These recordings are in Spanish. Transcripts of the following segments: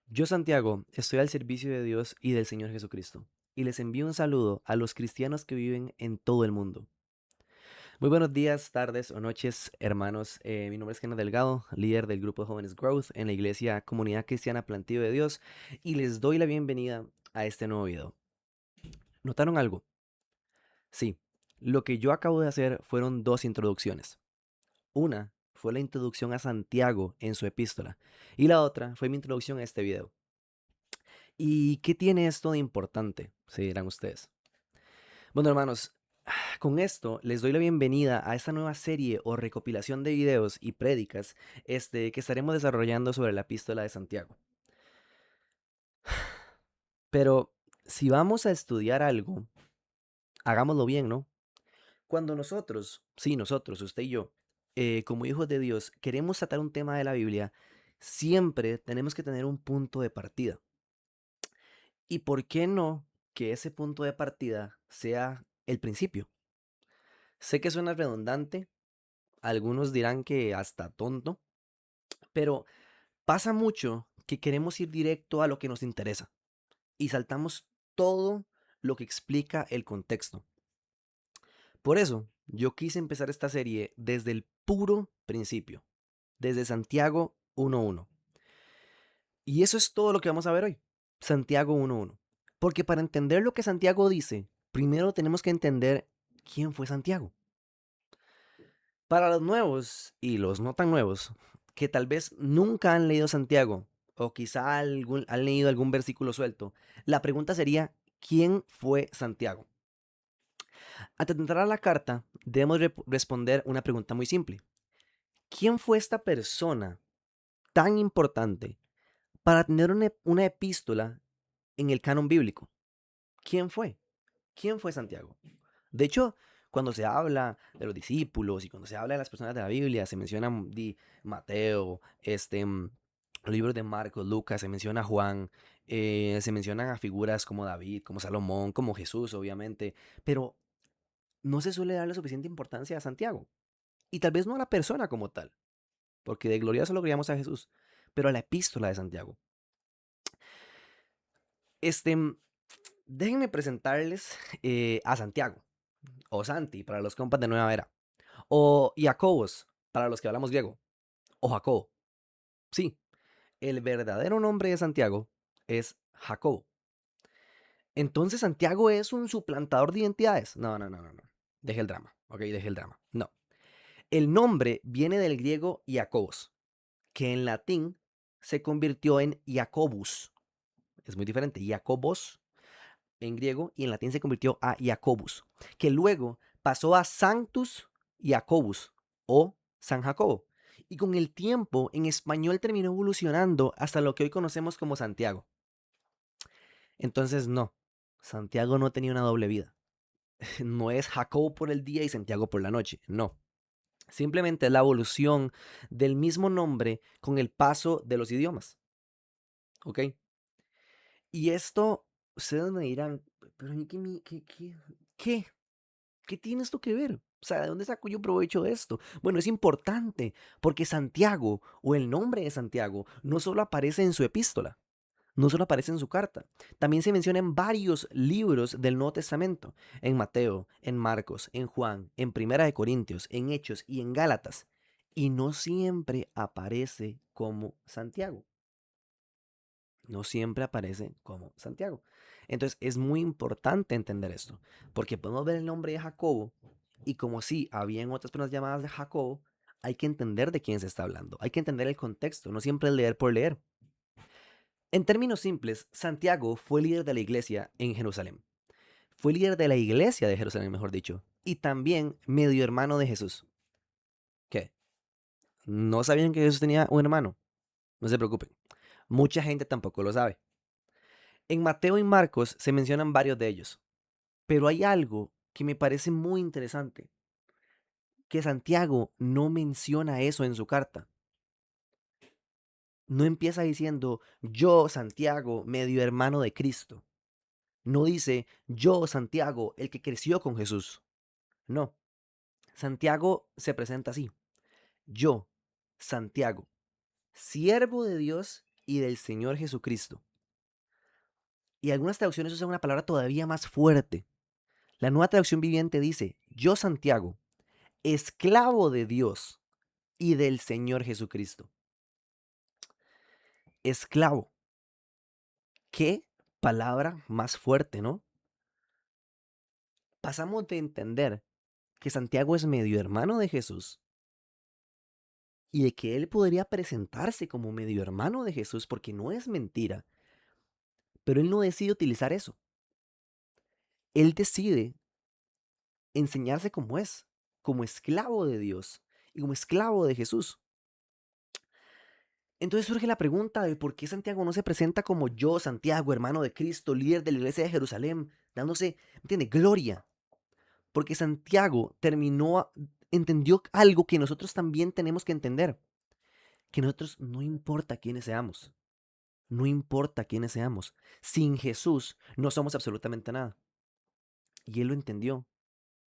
Yo, Santiago, estoy al servicio de Dios y del Señor Jesucristo, y les envío un saludo a los cristianos que viven en todo el mundo. Muy buenos días, tardes o noches, hermanos. Mi nombre es Kenneth Delgado, líder del grupo de jóvenes Growth en la iglesia Comunidad Cristiana Plantío de Dios, y les doy la bienvenida a este nuevo video. ¿Notaron algo? Sí, lo que yo acabo de hacer fueron dos introducciones. Una fue la introducción a Santiago en su epístola, y la otra fue mi introducción a este video. ¿Y qué tiene esto de importante? Se dirán ustedes. Bueno, hermanos, con esto les doy la bienvenida a esta nueva serie o recopilación de videos y prédicas que estaremos desarrollando sobre la epístola de Santiago. Pero si vamos a estudiar algo, hagámoslo bien, ¿no? Cuando nosotros, sí, nosotros, usted y yo, como hijos de Dios, queremos tratar un tema de la Biblia, siempre tenemos que tener un punto de partida. ¿Y por qué no que ese punto de partida sea el principio? Sé que suena redundante, algunos dirán que hasta tonto, pero pasa mucho que queremos ir directo a lo que nos interesa y saltamos todo lo que explica el contexto. Por eso, yo quise empezar esta serie desde el puro principio, desde Santiago 1.1. Y eso es todo lo que vamos a ver hoy, Santiago 1.1. Porque para entender lo que Santiago dice, primero tenemos que entender quién fue Santiago. Para los nuevos y los no tan nuevos, que tal vez nunca han leído Santiago o quizá han leído algún versículo suelto, la pregunta sería, ¿quién fue Santiago? Antes de entrar a la carta, debemos responder una pregunta muy simple. ¿Quién fue esta persona tan importante para tener una epístola en el canon bíblico? ¿Quién fue? ¿Quién fue Santiago? De hecho, cuando se habla de los discípulos y cuando se habla de las personas de la Biblia, se mencionan Mateo, los libros de Marcos, Lucas, se menciona Juan, se mencionan a figuras como David, como Salomón, como Jesús, obviamente, pero no se suele darle suficiente importancia a Santiago. Y tal vez no a la persona como tal, porque de gloria solo creíamos a Jesús, pero a la epístola de Santiago. Este, mm, Déjenme presentarles a Santiago, o Santi para los compas de Nueva Era. O Jacobos, para los que hablamos griego. O Jacobo. Sí, el verdadero nombre de Santiago es Jacobo. Entonces, ¿Santiago es un suplantador de identidades? No, no, no, no, no. Deje el drama, ok, deje el drama. No. El nombre viene del griego Jacobos, que en latín se convirtió en Jacobus. Es muy diferente. Jacobos en griego y en latín se convirtió a Jacobus, que luego pasó a Sanctus Jacobus o San Jacobo. Y con el tiempo en español terminó evolucionando hasta lo que hoy conocemos como Santiago. Entonces no, Santiago no tenía una doble vida. No es Jacobo por el día y Santiago por la noche, no. Simplemente es la evolución del mismo nombre con el paso de los idiomas, ¿ok? Y esto, ustedes me dirán, pero qué? ¿Qué tiene esto que ver? O sea, ¿de dónde saco yo provecho de esto? Bueno, es importante porque Santiago o el nombre de Santiago no solo aparece en su epístola, no solo aparece en su carta, también se menciona en varios libros del Nuevo Testamento, en Mateo, en Marcos, en Juan, en Primera de Corintios, en Hechos y en Gálatas, y no siempre aparece como Santiago. No siempre aparece como Santiago. Entonces es muy importante entender esto, porque podemos ver el nombre de Jacobo y como si habían otras personas llamadas de Jacobo, hay que entender de quién se está hablando, hay que entender el contexto, no siempre es leer por leer. En términos simples, Santiago fue líder de la iglesia en Jerusalén. Fue líder de la iglesia de Jerusalén, mejor dicho, y también medio hermano de Jesús. ¿Qué? ¿No sabían que Jesús tenía un hermano? No se preocupen. Mucha gente tampoco lo sabe. En Mateo y Marcos se mencionan varios de ellos, pero hay algo que me parece muy interesante, que Santiago no menciona eso en su carta. No empieza diciendo, yo, Santiago, medio hermano de Cristo. No dice, yo, Santiago, el que creció con Jesús. No, Santiago se presenta así. Yo, Santiago, siervo de Dios y del Señor Jesucristo. Y algunas traducciones usan una palabra todavía más fuerte. La Nueva Traducción Viviente dice, yo Santiago, esclavo de Dios y del Señor Jesucristo. Esclavo. Qué palabra más fuerte, ¿no? Pasamos de entender que Santiago es medio hermano de Jesús y de que él podría presentarse como medio hermano de Jesús porque no es mentira, pero él no decide utilizar eso. Él decide enseñarse como es, como esclavo de Dios y como esclavo de Jesús. Entonces surge la pregunta de por qué Santiago no se presenta como yo, Santiago, hermano de Cristo, líder de la iglesia de Jerusalén, dándose, ¿entiende? Gloria. Porque Santiago entendió algo que nosotros también tenemos que entender, que nosotros no importa quiénes seamos, no importa quiénes seamos, sin Jesús no somos absolutamente nada. Y él lo entendió.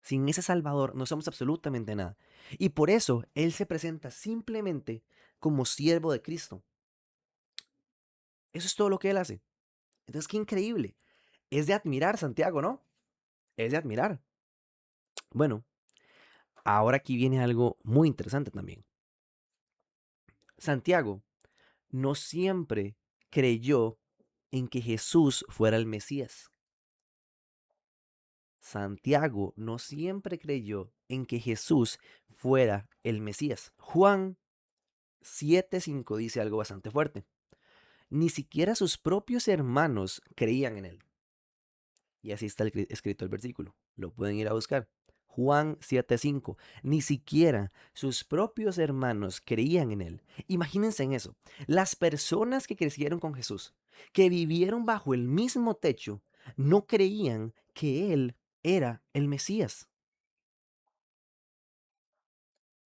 Sin ese Salvador no somos absolutamente nada. Y por eso él se presenta simplemente como siervo de Cristo. Eso es todo lo que él hace. Entonces, qué increíble. Es de admirar, Santiago, ¿no? Es de admirar. Bueno, ahora aquí viene algo muy interesante también. Santiago no siempre creyó en que Jesús fuera el Mesías. Santiago no siempre creyó en que Jesús fuera el Mesías. Juan 7:5 dice algo bastante fuerte. Ni siquiera sus propios hermanos creían en él. Y así está escrito el versículo. Lo pueden ir a buscar. Juan 7:5. Ni siquiera sus propios hermanos creían en él. Imagínense en eso. Las personas que crecieron con Jesús, que vivieron bajo el mismo techo, no creían que él era el Mesías.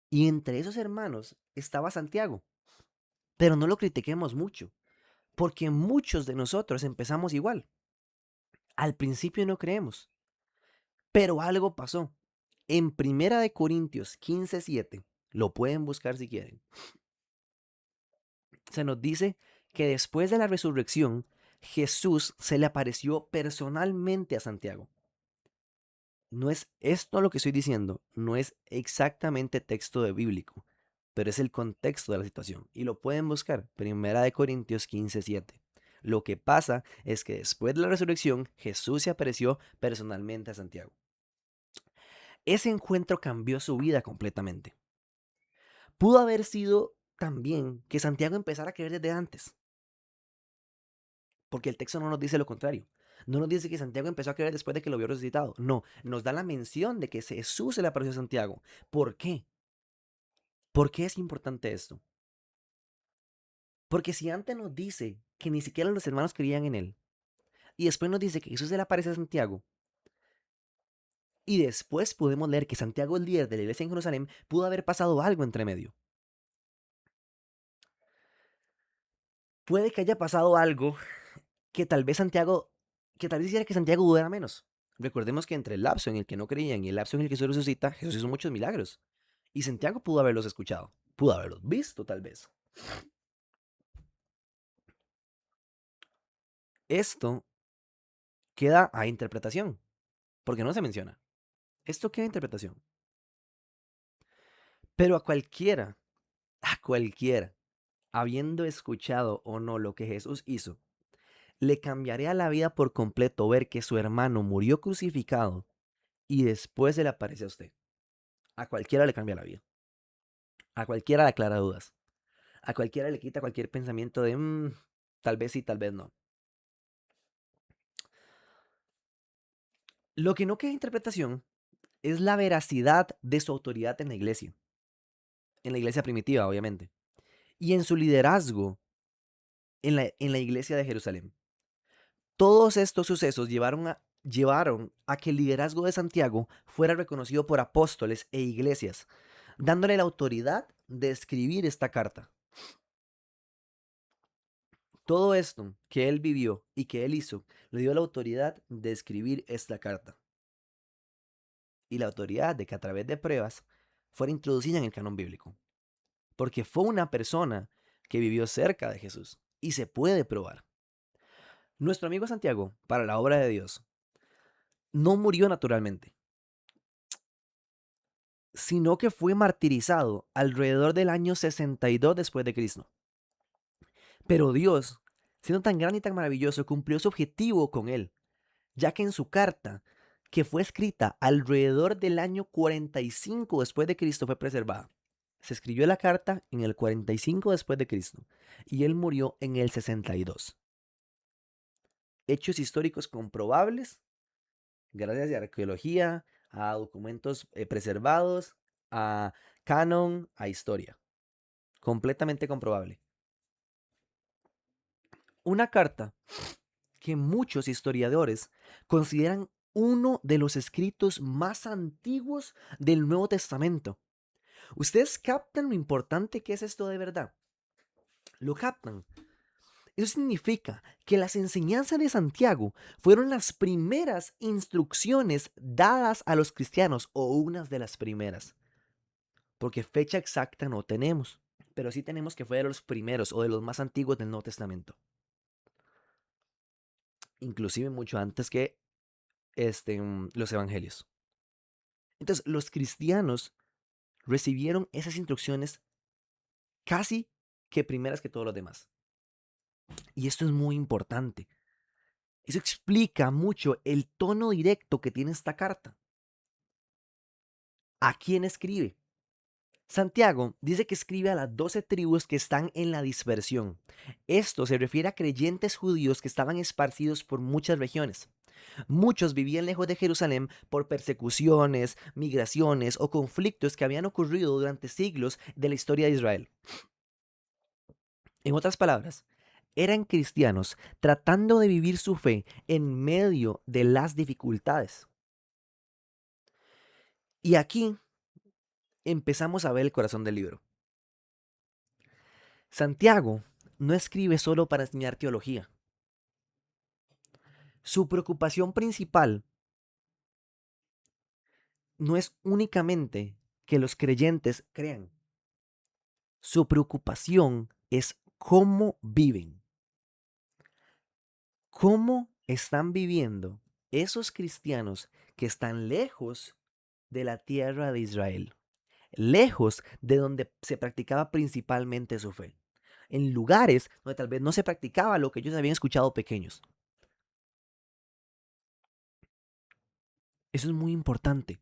Y entre esos hermanos estaba Santiago. Pero no lo critiquemos mucho, porque muchos de nosotros empezamos igual. Al principio no creemos, pero algo pasó. En Primera de Corintios 15:7, lo pueden buscar si quieren, se nos dice que después de la resurrección, Jesús se le apareció personalmente a Santiago. No es esto lo que estoy diciendo, no es exactamente texto de bíblico, pero es el contexto de la situación. Y lo pueden buscar, Primera de Corintios 15:7. Lo que pasa es que después de la resurrección, Jesús se apareció personalmente a Santiago. Ese encuentro cambió su vida completamente. Pudo haber sido también que Santiago empezara a creer desde antes, porque el texto no nos dice lo contrario. No nos dice que Santiago empezó a creer después de que lo vio resucitado. No, nos da la mención de que Jesús se le apareció a Santiago. ¿Por qué? ¿Por qué es importante esto? Porque si antes nos dice que ni siquiera los hermanos creían en él, y después nos dice que Jesús se le aparece a Santiago, y después podemos leer que Santiago, el líder de la iglesia en Jerusalén, pudo haber pasado algo entre medio. Puede que haya pasado algo que tal vez que tal vez hiciera que Santiago dudara menos. Recordemos que entre el lapso en el que no creían y el lapso en el que Jesús resucita, Jesús hizo muchos milagros. Y Santiago pudo haberlos escuchado, pudo haberlos visto tal vez. Esto queda a interpretación, porque no se menciona. Esto queda a interpretación. Pero a cualquiera, habiendo escuchado o no lo que Jesús hizo, le cambiaría la vida por completo ver que su hermano murió crucificado y después se le aparece a usted. A cualquiera le cambia la vida. A cualquiera le aclara dudas. A cualquiera le quita cualquier pensamiento de tal vez sí, tal vez no. Lo que no queda interpretación es la veracidad de su autoridad en la iglesia primitiva, obviamente, y en su liderazgo en la iglesia de Jerusalén. Todos estos sucesos llevaron a que el liderazgo de Santiago fuera reconocido por apóstoles e iglesias, dándole la autoridad de escribir esta carta. Todo esto que él vivió y que él hizo le dio la autoridad de escribir esta carta y la autoridad de que a través de pruebas fuera introducida en el canon bíblico, porque fue una persona que vivió cerca de Jesús y se puede probar. Nuestro amigo Santiago, para la obra de Dios, no murió naturalmente, sino que fue martirizado alrededor del año 62 después de Cristo. Pero Dios, siendo tan grande y tan maravilloso, cumplió su objetivo con él, ya que en su carta, que fue escrita alrededor del año 45 después de Cristo, fue preservada. Se escribió la carta en el 45 después de Cristo y él murió en el 62. Hechos históricos comprobables gracias a arqueología, a documentos preservados, a canon, a historia. Completamente comprobable. Una carta que muchos historiadores consideran uno de los escritos más antiguos del Nuevo Testamento. ¿Ustedes captan lo importante que es esto de verdad? ¿Lo captan? Eso significa que las enseñanzas de Santiago fueron las primeras instrucciones dadas a los cristianos, o unas de las primeras. Porque fecha exacta no tenemos, pero sí tenemos que fue de los primeros o de los más antiguos del Nuevo Testamento. Inclusive mucho antes que los evangelios. Entonces, los cristianos recibieron esas instrucciones casi que primeras que todos los demás. Y esto es muy importante. Eso explica mucho el tono directo que tiene esta carta. ¿A quién escribe? Santiago dice que escribe a las 12 tribus que están en la dispersión. Esto se refiere a creyentes judíos que estaban esparcidos por muchas regiones. Muchos vivían lejos de Jerusalén por persecuciones, migraciones o conflictos que habían ocurrido durante siglos de la historia de Israel. En otras palabras, eran cristianos tratando de vivir su fe en medio de las dificultades. Y aquí empezamos a ver el corazón del libro. Santiago no escribe solo para enseñar teología. Su preocupación principal no es únicamente que los creyentes crean. Su preocupación es cómo viven. ¿Cómo están viviendo esos cristianos que están lejos de la tierra de Israel? Lejos de donde se practicaba principalmente su fe. En lugares donde tal vez no se practicaba lo que ellos habían escuchado pequeños. Eso es muy importante.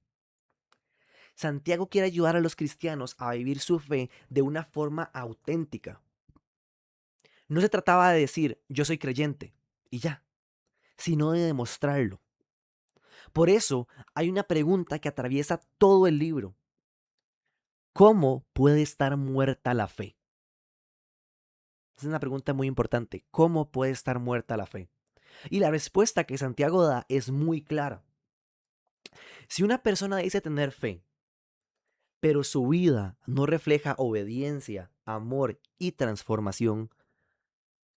Santiago quiere ayudar a los cristianos a vivir su fe de una forma auténtica. No se trataba de decir yo soy creyente y ya, sino de demostrarlo. Por eso hay una pregunta que atraviesa todo el libro. ¿Cómo puede estar muerta la fe? Es una pregunta muy importante. ¿Cómo puede estar muerta la fe? Y la respuesta que Santiago da es muy clara. Si una persona dice tener fe, pero su vida no refleja obediencia, amor y transformación,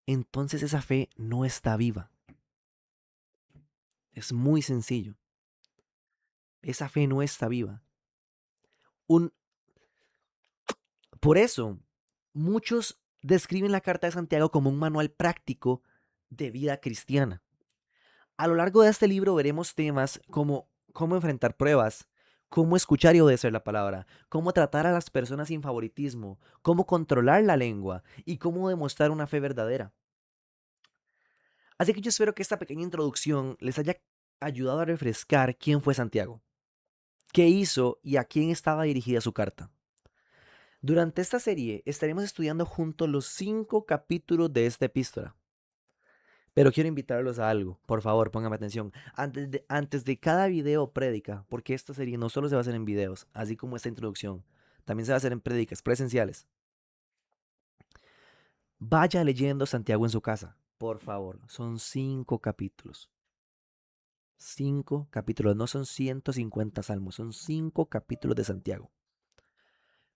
entonces esa fe no está viva. Es muy sencillo. Esa fe no está viva. Un, por eso, muchos describen la carta de Santiago como un manual práctico de vida cristiana. A lo largo de este libro veremos temas como cómo enfrentar pruebas, cómo escuchar y obedecer la palabra, cómo tratar a las personas sin favoritismo, cómo controlar la lengua y cómo demostrar una fe verdadera. Así que yo espero que esta pequeña introducción les haya ayudado a refrescar quién fue Santiago, qué hizo y a quién estaba dirigida su carta. Durante esta serie estaremos estudiando juntos los 5 capítulos de esta epístola. Pero quiero invitarlos a algo. Por favor, pónganme atención. Antes de cada video o prédica, porque esta serie no solo se va a hacer en videos, así como esta introducción, también se va a hacer en prédicas presenciales. Vaya leyendo Santiago en su casa. Por favor, son 5 capítulos. 5 capítulos, no son 150 salmos, son 5 capítulos de Santiago.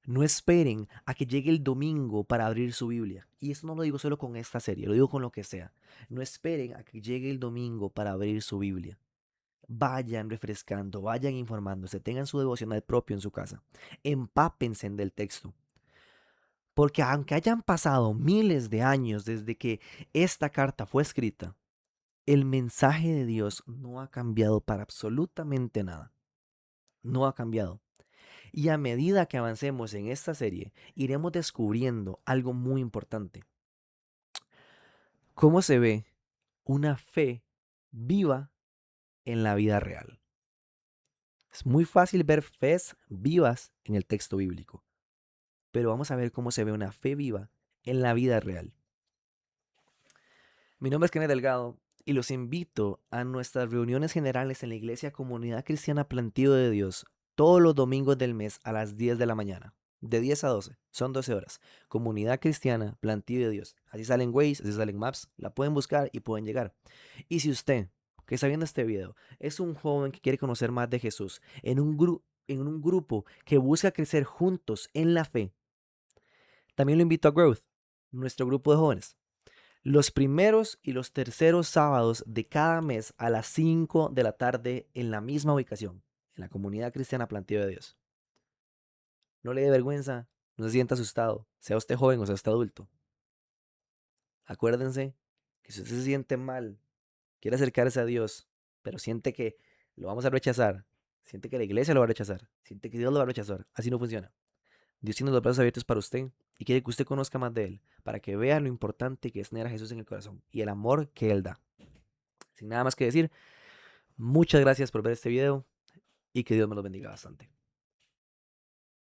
No esperen a que llegue el domingo para abrir su Biblia. Y eso no lo digo solo con esta serie, lo digo con lo que sea. No esperen a que llegue el domingo para abrir su Biblia. Vayan refrescando, vayan informándose, tengan su devocional propio en su casa. Empápense del texto. Porque aunque hayan pasado miles de años desde que esta carta fue escrita, el mensaje de Dios no ha cambiado para absolutamente nada. No ha cambiado. Y a medida que avancemos en esta serie, iremos descubriendo algo muy importante. ¿Cómo se ve una fe viva en la vida real? Es muy fácil ver fes vivas en el texto bíblico, pero vamos a ver cómo se ve una fe viva en la vida real. Mi nombre es Kenneth Delgado y los invito a nuestras reuniones generales en la Iglesia Comunidad Cristiana Plantío de Dios todos los domingos del mes a las 10 de la mañana. De 10 a 12, son 12 horas. Comunidad Cristiana Plantío de Dios. Así salen Waze, así salen Maps, la pueden buscar y pueden llegar. Y si usted, que está viendo este video, es un joven que quiere conocer más de Jesús en un grupo que busca crecer juntos en la fe, también lo invito a Growth, nuestro grupo de jóvenes. Los primeros y los terceros sábados de cada mes a las 5 de la tarde en la misma ubicación, en la Comunidad Cristiana Plantío de Dios. No le dé vergüenza, no se sienta asustado, sea usted joven o sea usted adulto. Acuérdense que si usted se siente mal, quiere acercarse a Dios, pero siente que lo vamos a rechazar, siente que la iglesia lo va a rechazar, siente que Dios lo va a rechazar, así no funciona. Dios tiene los brazos abiertos para usted y quiere que usted conozca más de Él, para que vea lo importante que es tener a Jesús en el corazón y el amor que Él da. Sin nada más que decir, muchas gracias por ver este video y que Dios me los bendiga bastante.